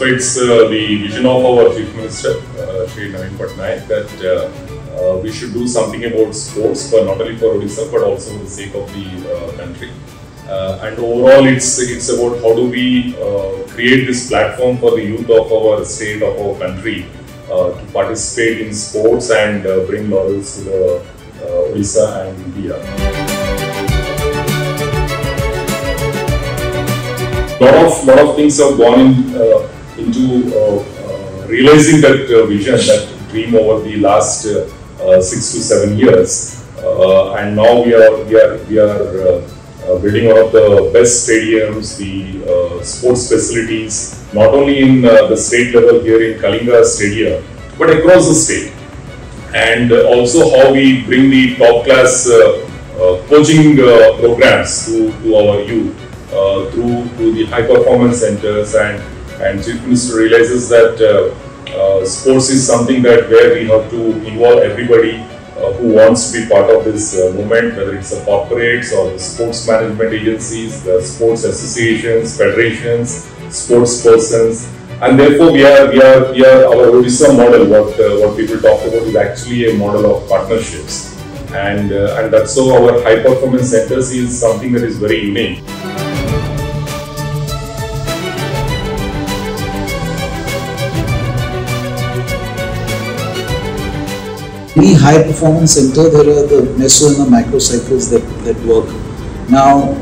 it's the vision of our Chief Minister, Shri Naveen Patnaik, that we should do something about sports, for not only for Odisha but also for the sake of the country. And overall, it's about how do we create this platform for the youth of our state, of our country, to participate in sports and bring laurels to the Odisha and India. Lot of things have gone into realizing that vision, that dream over the last 6 to 7 years, and now we are building one of the best stadiums, the sports facilities, not only in the state level here in Kalinga Stadium, but across the state, and also how we bring the top class coaching programs to our youth. Through the high performance centers, and Chief Minister realizes that sports is something that where we have to involve everybody who wants to be part of this movement, whether it's the corporates or the sports management agencies, the sports associations, federations, sports persons, and therefore we are our Odisha model. What people talk about is actually a model of partnerships, and that's so our high performance centers is something that is very unique. Any high performance center, there are the meso and the microcycles that work. Now,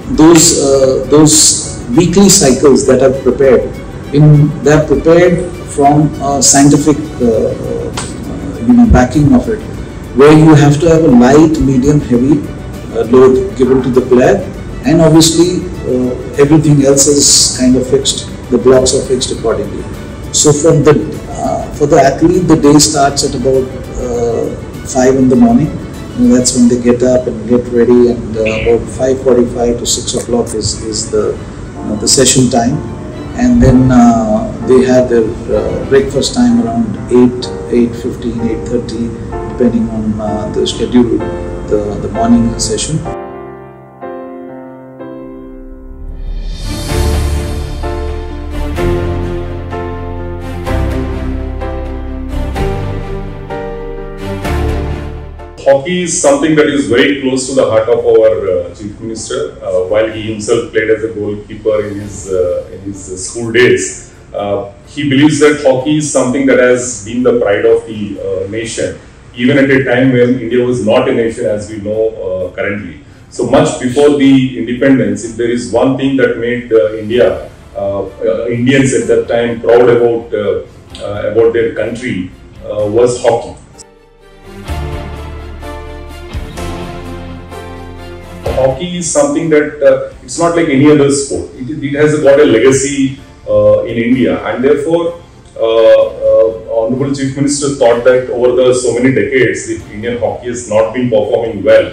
those weekly cycles that are prepared, they are prepared from scientific backing of it, where you have to have a light, medium, heavy load given to the player, and obviously everything else is kind of fixed. The blocks are fixed accordingly. So for the athlete, the day starts at about 5 in the morning. That's when they get up and get ready, and about 5:45 to 6 o'clock is the session time, and then they have their breakfast time around 8:15, 8:30, depending on the schedule, the morning session. Hockey is something that is very close to the heart of our Chief Minister. While he himself played as a goalkeeper in his school days, he believes that hockey is something that has been the pride of the nation, even at a time when India was not a nation as we know currently. So much before the independence, if there is one thing that made Indians at that time proud about their country, was hockey. Hockey is something that it's not like any other sport. It has got a legacy in India, and therefore Honorable Chief Minister thought that over the so many decades, if Indian hockey has not been performing well,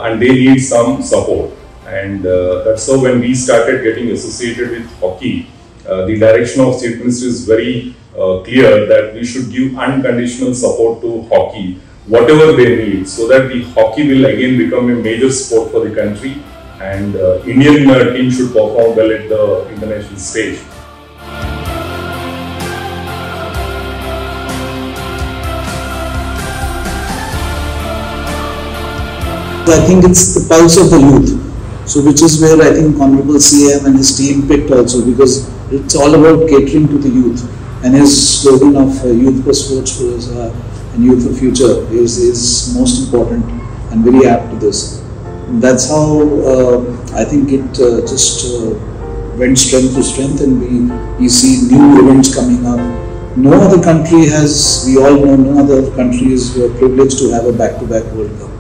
and they need some support, and that's so when we started getting associated with hockey, the direction of Chief Minister is very clear that we should give unconditional support to hockey, whatever they need, so that the hockey will again become a major sport for the country, and Indian team should perform well at the international stage. I think it's the pulse of the youth, so which is where I think Honorable CM and his team picked also, because it's all about catering to the youth, and his slogan of youth for sports and youth for future is most important and very apt to this. That's how I think it just went strength to strength, and we see new events coming up. No other country has, we all know, no other country is privileged to have a back-to-back World Cup.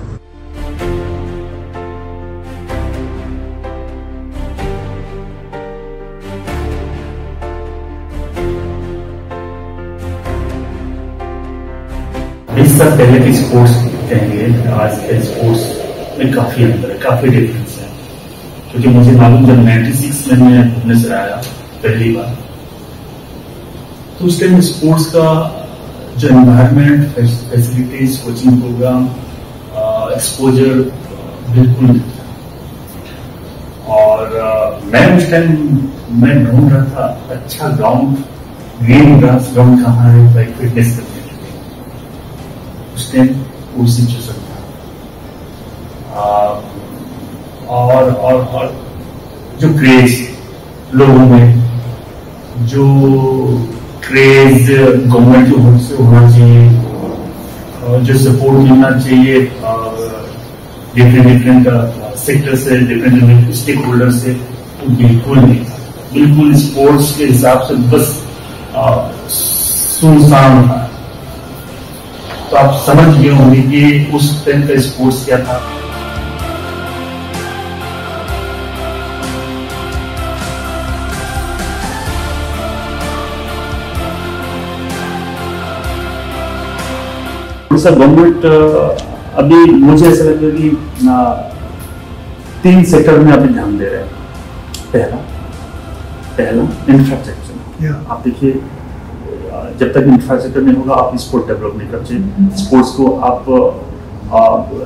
इस सब पहले की sports कहेंगे, आज के sports में काफी अंतर है, काफी डिफरेंस है, क्योंकि मुझे मालूम जब 96 में मैं भुवनेश्वर आया पहली बार, तो उस टाइम स्पोर्ट्स का जो environment, facilities, coaching program, exposure बिल्कुल नहीं था। और और मैं उस टाइम मैं ढूंढ रहा था अच्छा ग्राउंड, ग्रीन ग्रास ग्राउंड कहाँ है लाइक फिटनेस करने के लिए। उस टाइम वो सिचुएशन था। और जो क्रेज लोगों में, जो क्रेज गवर्नमेंट की ओर से होना चाहिए, जो सपोर्ट मिलना चाहिए डिफरेंट सेक्टर से, डिफरेंट स्टेक होल्डर से, वो बिल्कुल नहीं था। बिल्कुल स्पोर्ट्स के हिसाब से बस सुनसान था। तो आप समझ गए होंगे कि उस टाइम का स्पोर्ट्स क्या था। उड़ीसा गवर्नमेंट अभी मुझे ऐसा लगता है कि 3 सेक्टर में अभी ध्यान दे रहे हैं। पहला इंफ्रास्ट्रक्चर। आप देखिए, जब तक इंफ्रास्ट्रक्चर नहीं होगा आप स्पोर्ट डेवलप नहीं कर सकते। स्पोर्ट्स को आप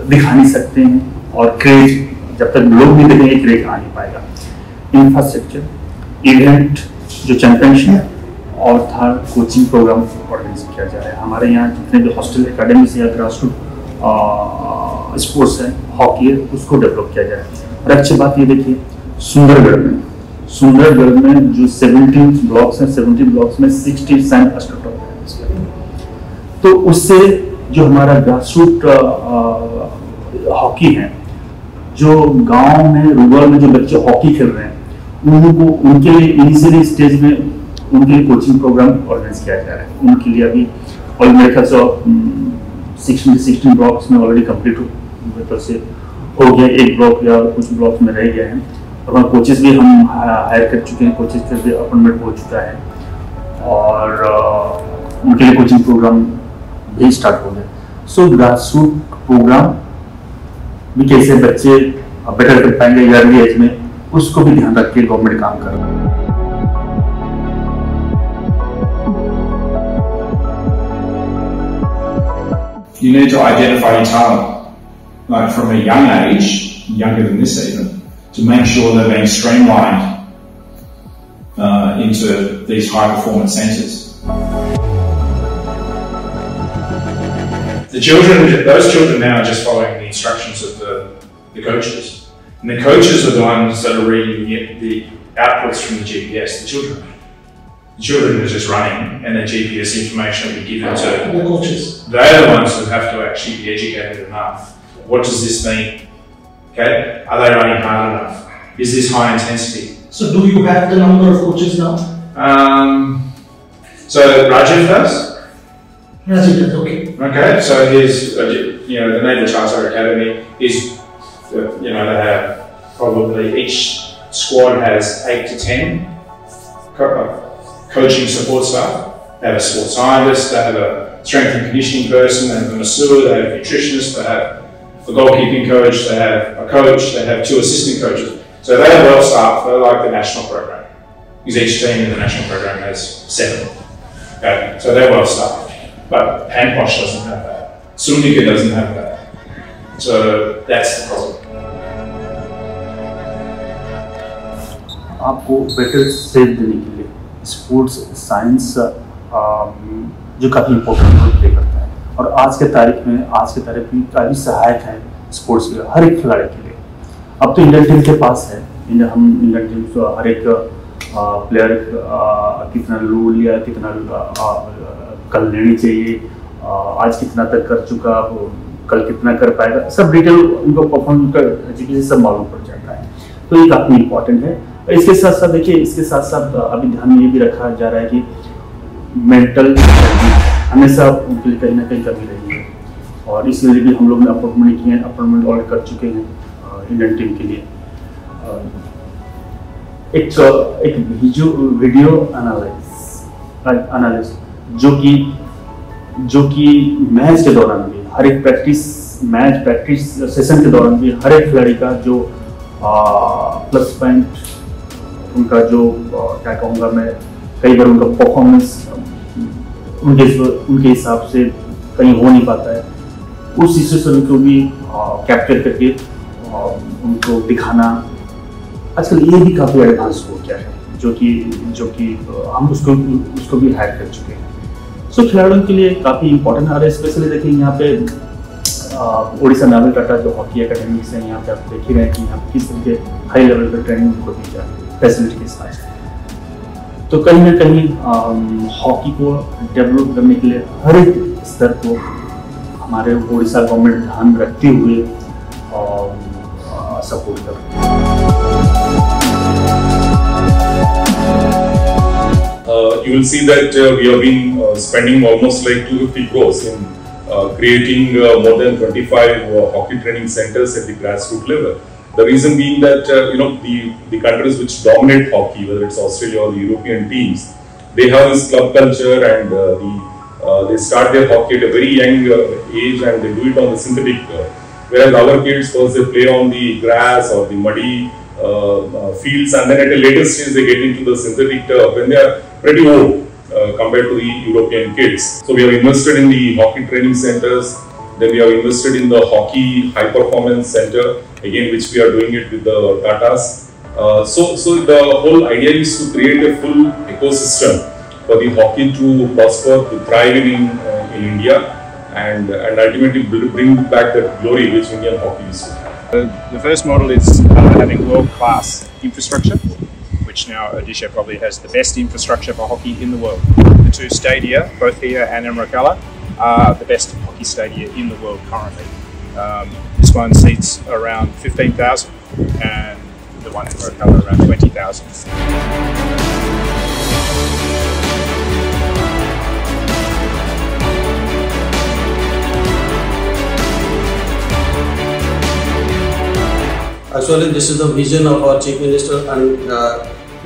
दिखा नहीं सकते हैं, और क्रेज जब तक लोग नहीं देखेंगे क्रेज आ नहीं पाएगा। इंफ्रास्ट्रक्चर, इवेंट जो चैंपियनशिप, और थर्ड कोचिंग प्रोग्राम ऑर्गेनाइज किया जा रहा है। हमारे यहाँ जितने भी हॉस्टल एकेडमीज या ग्रासरूट स्पोर्ट्स है, हॉकी है, उसको डेवलप किया जा रहा है। और अच्छी बात ये देखिए, सुंदरगढ़ में जो 17 ब्लॉक्स हैं, 70 ब्लॉक्स में 67 स्टार्टअप है। तो उससे जो हमारा ग्रासरूट हॉकी है, जो गांव में रूरल में जो बच्चे हॉकी खेल रहे हैं, उनके लिए इनिशियली स्टेज में उनके लिए कोचिंग प्रोग्राम ऑर्गेनाइज किया जा रहा है। उनके लिए अभी और मेरे ख्याल से 16 ब्लॉक्स में ऑलरेडी कंप्लीट हो गया। एक ब्लॉक या कुछ ब्लॉक में रह गए हैं, और कोचेस भी हम हायर कर चुके हैं। कोचेस का भी अपॉइंटमेंट हो चुका है, और उनके लिए कोचिंग प्रोग्राम भी स्टार्ट हो गया। सो ग्रासरूट प्रोग्राम भी कैसे बच्चे बेटर कर पाएंगे अर्ली एज में, उसको भी ध्यान रख के गवर्नमेंट काम कर रहा है। You need to identify your talent, like from a young age, younger than this even, to make sure they're being streamlined into these high performance centres. Those children now are just following the instructions of the coaches. And the coaches are the ones that are reading the outputs from the GPS. The children are just running, and the GPS information will be given to the coaches. They're the ones who have to actually be educated enough. What does this mean? Okay, are they running hard enough? Is this high intensity? So, do you have the number of coaches now? So Rajiv does. Rajiv does. Okay. Okay, so here's the Naval Charter Academy is they have probably each squad has 8 to 10. Coaching support staff. They have a sports scientist, they have a strength and conditioning person, they have a masseur, they have a nutritionist, they have a goalkeeping coach, they have a coach, they have 2 assistant coaches. So they are well staffed. They're like the national program, because each team in the national program has 7. Okay? So they're well staffed. But Panposh doesn't have that. Sundika doesn't have that. So that's the problem. आपको better safe देने के लिए sports science जो काफ़ी important role play करता है, और आज के तारीख में काफ़ी सहायक है स्पोर्ट्स के हर एक खिलाड़ी के लिए। अब तो इंडियन टीम के पास है, हम इंडियन टीम हर एक प्लेयर कितना लोड लिया, कितना कल लेनी चाहिए, आज कितना तक कर चुका, कल कितना कर पाएगा, सब डिटेल उनको परफॉर्म कर जीपीएस सब मालूम पड़ जाता है। तो ये काफ़ी इम्पोर्टेंट है। इसके साथ साथ देखिए, इसके साथ साथ अभी ध्यान में ये भी रखा जा रहा है कि मेंटल हमेशा उनके लिए कहीं ना कहीं कमी रही है, और इसलिए भी हम लोग ने अपॉइंटमेंट ऑर्डर कर चुके हैं इंडियन टीम के लिए। एक वीडियो एनालिस्ट जो कि मैच के दौरान भी, हर एक प्रैक्टिस सेशन के दौरान भी हर एक खिलाड़ी का जो प्लस पॉइंट, उनका जो क्या कहूँगा मैं, कई बार उनका परफॉर्मेंस उनके हिसाब से कहीं हो नहीं पाता है, उस सिचुएशन को भी कैप्चर करके उनको दिखाना, आजकल ये भी काफ़ी एडवांस हो गया है, जो कि हम उसको भी हैक कर चुके हैं। सो खिलाड़ियों के लिए काफ़ी इंपॉर्टेंट आ रहा है। स्पेशली देखिए यहाँ पे ओडिशा नावल टाटा जो हॉकी एकेडमीज है, यहाँ पे आप देख ही रहे हैं कि यहाँ पे किस तरह के हाई लेवल पर ट्रेनिंग को दी जाए फैसिलिटी के साथ। तो कहीं ना कहीं हॉकी को डेवलप करने के लिए हर एक स्तर को हमारे ओडिशा गवर्नमेंट ध्यान रखते हुए सपोर्ट कर रही है। You will see that we have been spending almost like 250 crores in creating more than 25 hockey training centers at the grassroots level. The reason being that the countries which dominate hockey, whether it's Australia or the European teams, they have this club culture and they start their hockey at a very young age and they do it on the synthetic. Whereas our kids first they play on the grass or the muddy fields, and then at a later stage they get into the synthetic turf when they are pretty old compared to the European kids. So we have invested in the hockey training centers, then we have invested in the hockey high performance center, again which we are doing it with the Tatas. So the whole idea is to create a full ecosystem for the hockey to prosper, to thrive in India, and ultimately bring back that glory which Indian hockey used to have. The first model is having world-class infrastructure, which now Odisha probably has the best infrastructure for hockey in the world. The two stadia, both here and in Rakala, are the best hockey stadia in the world currently. This one seats around 15,000 and the one in Rakala around 20,000. Actually, this is the vision of our Chief Minister and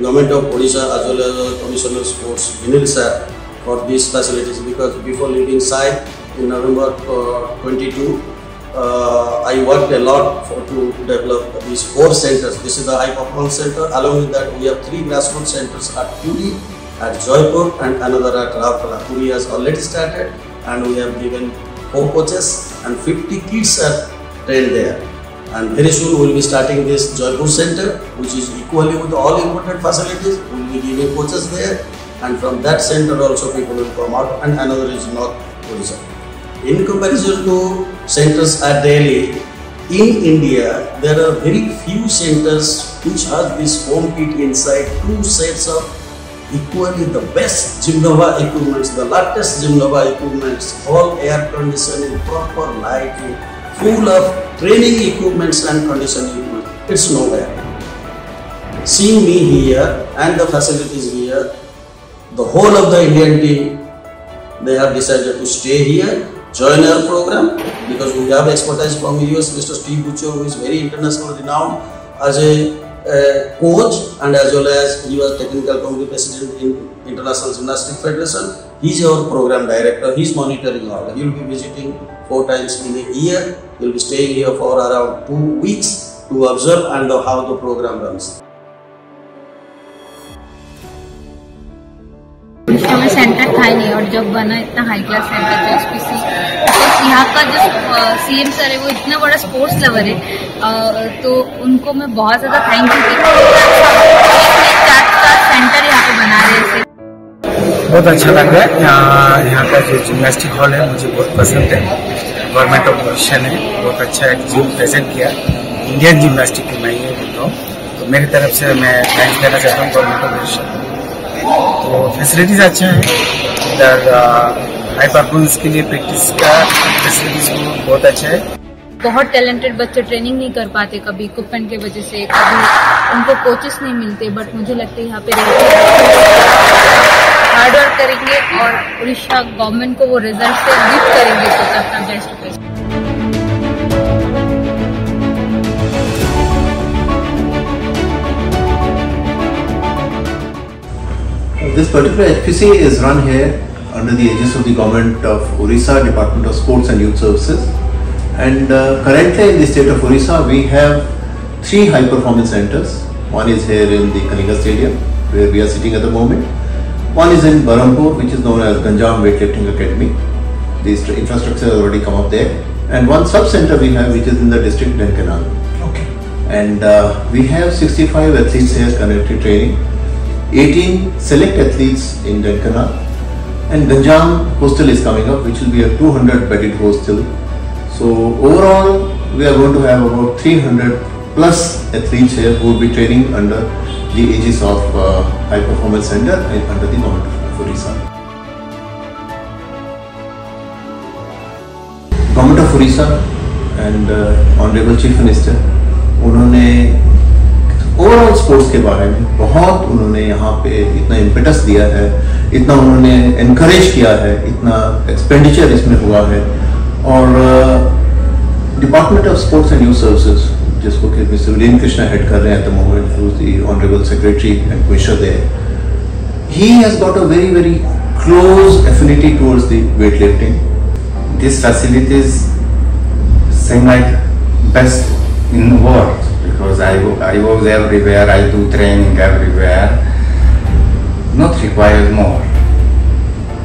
Government of Odisha as well as Commissioner of Sports, Vinil sir, for these facilities, because before leaving side in November 22, I worked a lot to develop these 4 centers. This is the high performance center. Along with that, we have 3 grassroots centers at Puri, at Jaipur, and another at Raupala. Puri has already started, and we have given 4 coaches and 50 kids are trained there. And very soon we will be starting this Jaipur center, which is equally with all important facilities. We will be giving coaches there, and from that center also people will come out, and another is North Odisha. In comparison to centers at Delhi, in India there are very few centers which have this home kit inside, 2 sets of equally the best gymnova equipments, the latest gymnova equipments, all air conditioning, proper lighting, full of training equipments and conditioning equipment. It's nowhere. Seeing me here and the facilities here, the whole of the Indian team, they have decided to stay here, join our program, because we have expertise from US, Mr. Steve Butcher, who is very international renowned as a coach, and as well as he was technical committee president in International Gymnastics Federation. He's our program director. He's monitoring all. He will be visiting 4 times in a year. He will be staying here for around 2 weeks to observe and how the program runs. में centre था ही नहीं, और जब बना इतना high class centre था SPC, तो यहाँ का जो सीएम सर है वो इतना बड़ा स्पोर्ट्स लवर है, तो उनको मैं बहुत ज़्यादा थैंक यू सेंटर यहाँ पे बना रहे थे। बहुत अच्छा लग रहा है। यहाँ का जो जिम्नास्टिक हॉल है मुझे बहुत पसंद है। गवर्नमेंट ऑफ ओडिशा ने बहुत अच्छा एक जिम प्रेजेंट किया, इंडियन जिम्नास्टिक की मैं ये बोलता हूँ, तो मेरी तरफ से मैं थैंक्स देना चाहता हूँ गवर्नमेंट ऑफ ओडिशा। तो फैसिलिटीज अच्छा है इधर, हाई परफॉर्मेंस के लिए प्रैक्टिस का फैसिलिटीज बहुत अच्छा है। बहुत टैलेंटेड बच्चे ट्रेनिंग नहीं कर पाते, कभी इक्विपमेंट की वजह से, कभी उनको कोचेस नहीं मिलते, बट मुझे लगता है यहाँ पे हार्ड वर्क करेंगे और उड़ीसा गवर्नमेंट को वो रिजल्ट से गिफ्ट करेंगे, तो अपना best best. This particular HPC is run here under the aegis of the Government of Odisha, Department of Sports and Youth Services. And currently in the state of Odisha, we have 3 high performance centers. One is here in the Kalinga Stadium, where we are sitting at the moment. One is in Barampur, which is known as Ganjam Weightlifting Academy. The infrastructure has already come up there. And one sub-center we have, which is in the district Denkanal. Okay. and we have 65 athletes here currently training, 18 select athletes in Dankana, and Ganjam hostel is coming up, which will be a 200-bedded hostel. So overall, we are going to have about 300 plus athletes here who will be training under the aegis of High Performance Center and under the government of Odisha. Government of Odisha and Honorable Chief Minister, उन्होंने overall sports के बारे में बहुत उन्होंने यहाँ पे इतना impetus दिया है, इतना उन्होंने एनकरेज किया है, इतना एक्सपेंडिचर इसमें हुआ है, और department of sports and youth services जिसको कि मिस्टर विलियम कृष्णा हेड कर रहे हैं at the moment, who is the honourable secretary and commissioner there, he has got a very close affinity towards the weightlifting. These facilities seem like best in the world, because I was everywhere, I do training everywhere, not required more,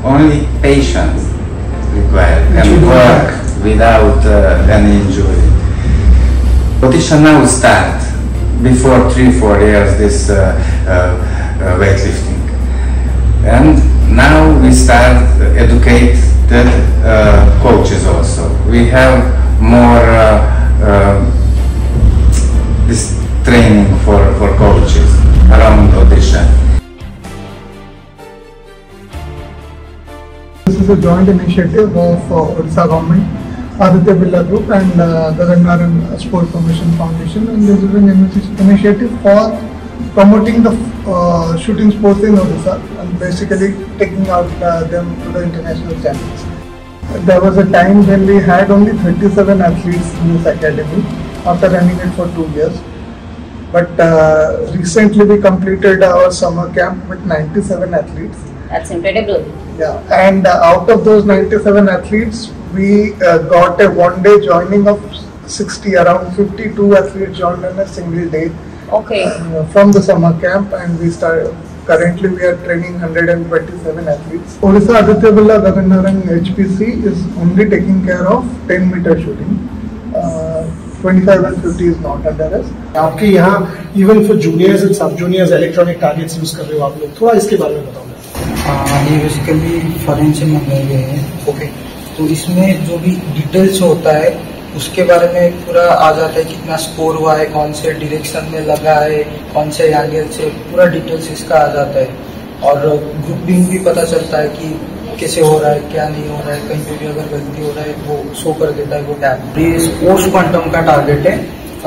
only patience required and work without any injury. Odisha now start, before 3-4 years, this weightlifting, and now we start educate the coaches also. We have more this training for coaches around Odisha. This is a joint initiative of Odisha government, Aditya Birla Group and Odisha and Sports Promotion Foundation, and this is an initiative for promoting the shooting sports in Odisha and basically taking out them to the international channels. There was a time when we had only 37 athletes in this academy after running it for 2 years, but recently we completed our summer camp with 97 athletes. That's incredible. Yeah, and out of those 97 athletes, we got a one-day joining of 60, around 52 athletes joined on a single day. Okay. From the summer camp, and we started. Currently, we are training 127 athletes. Odisha Aditya Birla Gagannaran HPC is only taking care of 10-meter shooting. 25 and 50 is not under us. आपके यहाँ even for juniors and sub juniors electronic targets use कर रहे हो आप लोग, थोड़ा इसके बारे में बताओ। ये बेसिकली फॉरेन से मंगाए गए हैं। ओके, तो इसमें जो भी डिटेल्स होता है उसके बारे में पूरा आ जाता है, कितना स्कोर हुआ है, कौन से डायरेक्शन में लगा है, कौन से एंगल से, पूरा डिटेल्स इसका आ जाता है, और ग्रुपिंग भी पता चलता है कि कैसे हो रहा है, क्या नहीं हो रहा है, कहीं पे भी अगर गलती हो रहा है वो शो कर देता है वो टैब। ये स्पोर्ट्स क्वांटम का टारगेट है,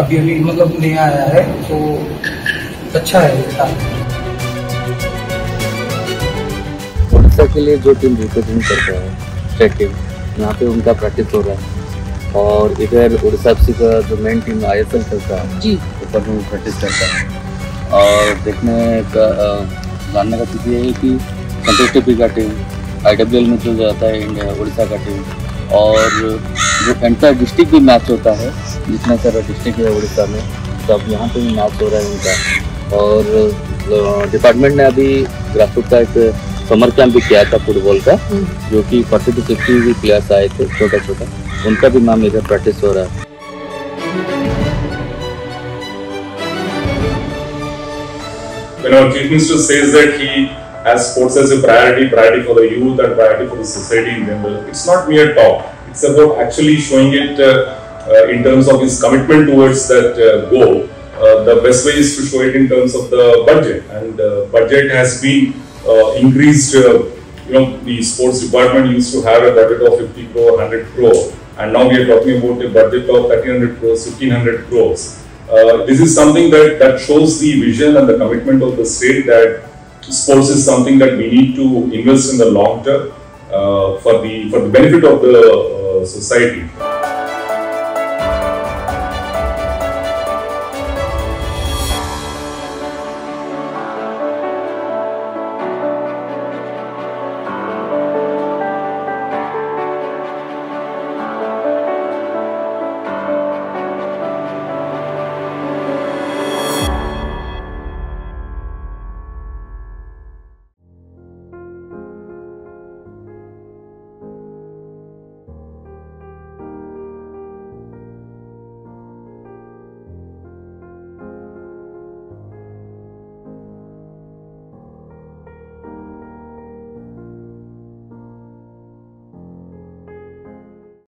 अभी मतलब नया आया है, तो अच्छा है ये। ओडिशा के लिए जो टीम रिप्रेजेंट करता है स्टेट टीम, यहाँ पे उनका प्रैक्टिस हो रहा है, और इधर उड़ीसा एफसी का जो मेन टीम ISL खेलता है जी, ऊपर में प्रैक्टिस करता है। और देखने का जानने का चीज़ ये है कि संतोष टीपी का टीम IWL में जो जाता है इंडिया उड़ीसा का टीम, और जो एंटायर डिस्ट्रिक्ट भी मैच होता है, जितना सारा डिस्ट्रिक्ट है उड़ीसा में, तो अब यहाँ पे भी मैच हो रहा है उनका। और डिपार्टमेंट ने अभी ग्रासरूट का एक समर कैंप भी किया था फुटबॉल का, जो कि 40 to 50 प्लेयर्स आए थे, छोटा छोटा, उनका भी नाम इधर प्रैक्टिस हो रहा है। When our Chief Minister says that he has sports as a priority for the youth and priority for the society in general, it's not mere talk. It's about actually showing it in terms of his commitment towards that goal. The best way is to show it in terms of the budget, and budget has been increased. The sports department used to have a budget of 50 crore, 100 crore, and now we are talking about a budget of 1300 crores, 1500 crores. This is something that shows the vision and the commitment of the state that sports is something that we need to invest in the long term for the benefit of the society.